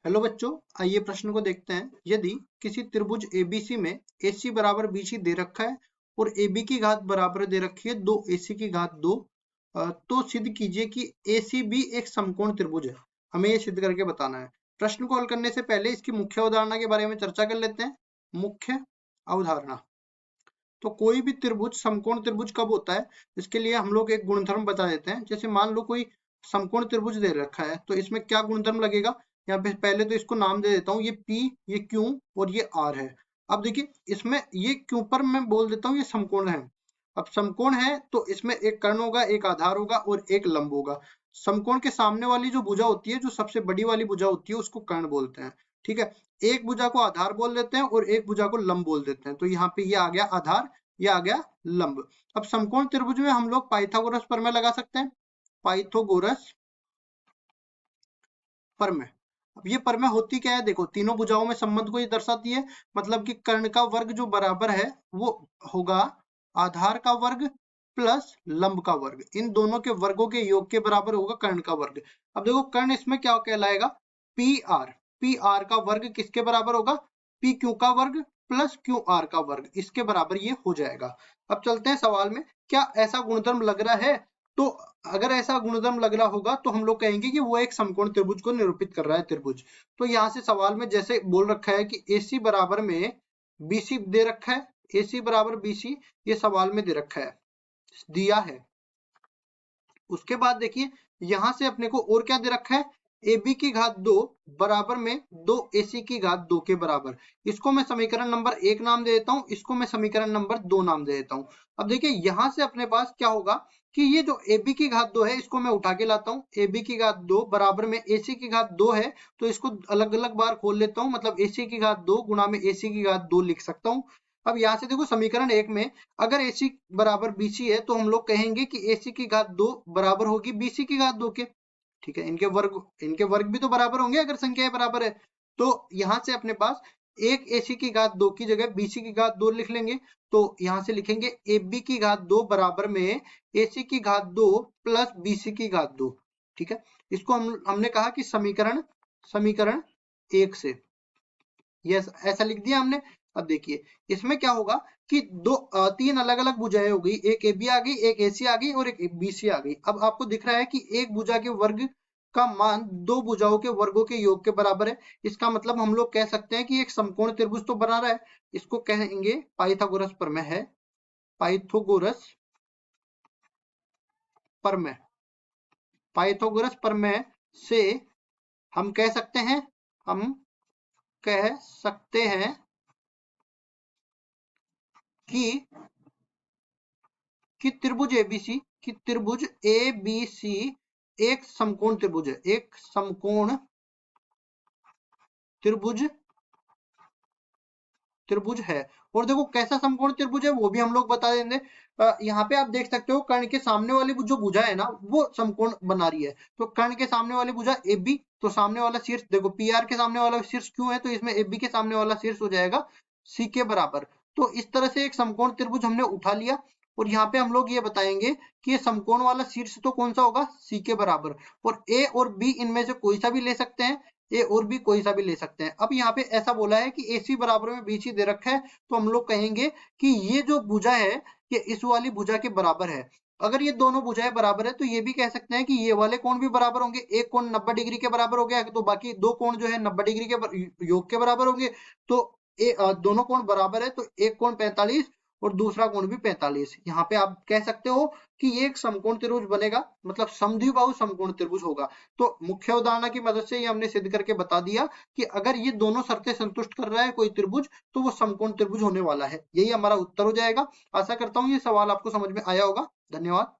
Hello बच्चों, आइए प्रश्न को देखते हैं। यदि किसी त्रिभुज एबीसी में AC बराबर BC दे रखा है और AB की घात बराबर दे रखी है 2 AC की घात 2, तो सिद्ध कीजिए कि ACB एक समकोण त्रिभुज है। हमें ये सिद्ध करके बताना है। प्रश्न को हल करने से पहले इसकी मुख्य अवधारणा के बारे में चर्चा कर लेते हैं। मुख्य अवधारणा, तो कोई भी त्रिभुज समकोण त्रिभुज कब होता है, इसके लिए हम लोग एक गुणधर्म बता देते हैं। जैसे मान लो कोई समकोण त्रिभुज दे रखा है, तो इसमें क्या गुणधर्म लगेगा। यहाँ पे पहले तो इसको नाम दे देता हूँ, ये P, ये Q और ये R है। अब देखिए इसमें ये Q पर मैं बोल देता हूँ ये समकोण है। अब समकोण है तो इसमें एक कर्ण होगा, एक आधार होगा और एक लंब होगा। समकोण के सामने वाली जो भुजा होती है, जो सबसे बड़ी वाली भुजा होती है, उसको कर्ण बोलते हैं। ठीक है, एक भुजा को आधार बोल देते हैं और एक भुजा को लंब बोल देते हैं। तो यहाँ पे ये आ गया आधार, ये आ गया लंब। अब समकोण त्रिभुज में हम लोग पाइथागोरस प्रमेय लगा सकते हैं। पाइथागोरस प्रमेय, अब ये प्रमेय होती क्या है, देखो तीनों भुजाओं में संबंध को ये दर्शाती है। मतलब कि कर्ण का वर्ग जो बराबर है वो होगा आधार का वर्ग प्लस लंब का वर्ग। इन दोनों के वर्गों के योग के बराबर होगा कर्ण का वर्ग। अब देखो कर्ण इसमें क्या कहलाएगा, पी आर का वर्ग किसके बराबर होगा, पी क्यू का वर्ग प्लस क्यू आर का वर्ग, इसके बराबर ये हो जाएगा। अब चलते हैं सवाल में, क्या ऐसा गुणधर्म लग रहा है। तो अगर ऐसा गुणधर्म लग रहा होगा तो हम लोग कहेंगे कि वो एक समकोण त्रिभुज को निरूपित कर रहा है त्रिभुज। तो यहाँ से सवाल में जैसे बोल रखा है कि AC बराबर में BC दे रखा है, AC बराबर BC ये सवाल में दे रखा है, दिया है। उसके बाद देखिए यहां से अपने को और क्या दे रखा है, AB की घात 2 बराबर में 2 AC की घात 2 के बराबर। इसको मैं समीकरण नंबर 1 नाम दे देता हूं, इसको मैं समीकरण नंबर 2 नाम दे देता हूं। अब देखिए यहां से अपने पास क्या होगा कि ये जो AB की घात 2 है इसको मैं उठा के लाता हूं। AB की घात 2 बराबर में AC की घात 2 है, तो इसको अलग अलग बार खोल लेता हूं। मतलब AC की घात 2 गुणा में AC की घात 2 लिख सकता हूं। अब यहाँ से देखो समीकरण 1 में अगर AC बराबर BC है तो हम लोग कहेंगे कि AC की घात 2 बराबर होगी BC की घात 2 के। ठीक है, इनके वर्ग भी तो बराबर होंगे अगर संख्याएं बराबर है। तो यहाँ से अपने पास एक AC की घात 2 की जगह BC की घात 2 लिख लेंगे। तो यहाँ से लिखेंगे AB की घात 2 बराबर में AC की घात 2 प्लस BC की घात 2। ठीक है, इसको हमने कहा कि समीकरण 1 से यस ऐसा लिख दिया हमने। अब देखिए इसमें क्या होगा कि तीन अलग अलग भुजाएं हो गई, एक AB आ गई, एक AC आ गई और एक BC आ गई। अब आपको दिख रहा है कि एक भुजा के वर्ग का मान दो भुजाओं के वर्गों के योग के बराबर है। इसका मतलब हम लोग कह सकते हैं कि एक समकोण त्रिभुज तो बना रहा है। इसको कहेंगे पाइथागोरस प्रमेय है, पाइथागोरस प्रमेय। पाइथागोरस प्रमेय से हम कह सकते हैं कि त्रिभुज ABC एक समकोण त्रिभुज है, एक समकोण त्रिभुज है। और देखो कैसा समकोण त्रिभुज है वो भी हम लोग बता देंगे। यहाँ पे आप देख सकते हो कर्ण के सामने वाली जो भुजा है ना वो समकोण बना रही है। तो कर्ण के सामने वाली भुजा AB, तो सामने वाला शीर्ष देखो PR के सामने वाला शीर्ष Q है, तो इसमें AB के सामने वाला शीर्ष हो जाएगा C के बराबर। तो इस तरह से एक समकोण त्रिभुज हमने उठा लिया। और यहाँ पे हम लोग ये बताएंगे कि ये समकोण वाला शीर्ष तो कौन सा होगा, C के बराबर। और A और B इनमें से कोई सा भी ले सकते हैं, ए और बी कोई सा भी ले सकते हैं। अब यहाँ पे ऐसा बोला है कि AC बराबर में BC दे रखा है, तो हम लोग कहेंगे कि ये जो भुजा है ये इस वाली भुजा के बराबर है। अगर ये दोनों भुजाएं बराबर है तो ये भी कह सकते हैं कि ये वाले कोण भी बराबर होंगे। एक कोण 90 डिग्री के बराबर हो गया तो बाकी दो कोण जो है 90 डिग्री के योग के बराबर होंगे। तो दोनों कोण बराबर है तो एक कोण 45 और दूसरा कोण भी 45। यहाँ पे आप कह सकते हो कि ये एक समकोण त्रिभुज बनेगा, मतलब समद्विबाहु समकोण त्रिभुज होगा। तो मुख्य अवधारणा की मदद से ये हमने सिद्ध करके बता दिया कि अगर ये दोनों शर्तें संतुष्ट कर रहा है कोई त्रिभुज तो वो समकोण त्रिभुज होने वाला है। यही हमारा उत्तर हो जाएगा। आशा करता हूँ ये सवाल आपको समझ में आया होगा। धन्यवाद।